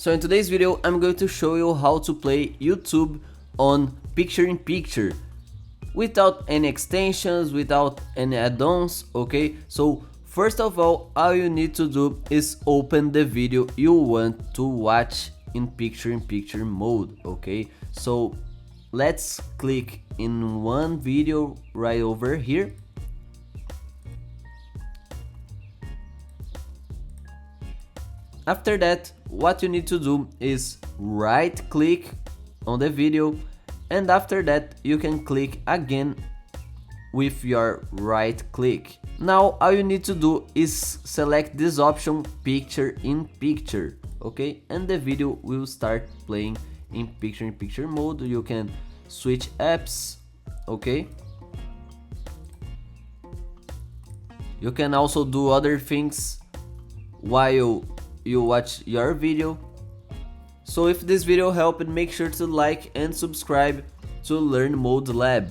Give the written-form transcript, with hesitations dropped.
So in today's video, I'm going to show you how to play YouTube on picture-in-picture without any extensions, without any add-ons, okay? So first of all you need to do is open the video you want to watch in picture-in-picture mode, okay? So let's click in one video right over here. After that, what you need to do is right click on the video, and after that you can click again with your right click. Now all you need to do is select this option, picture in picture, okay? And the video will start playing in picture mode. You can switch apps, okay? You can also do other things while you watch your video. So if this video helped, make sure to like and subscribe to Learn Mode Lab.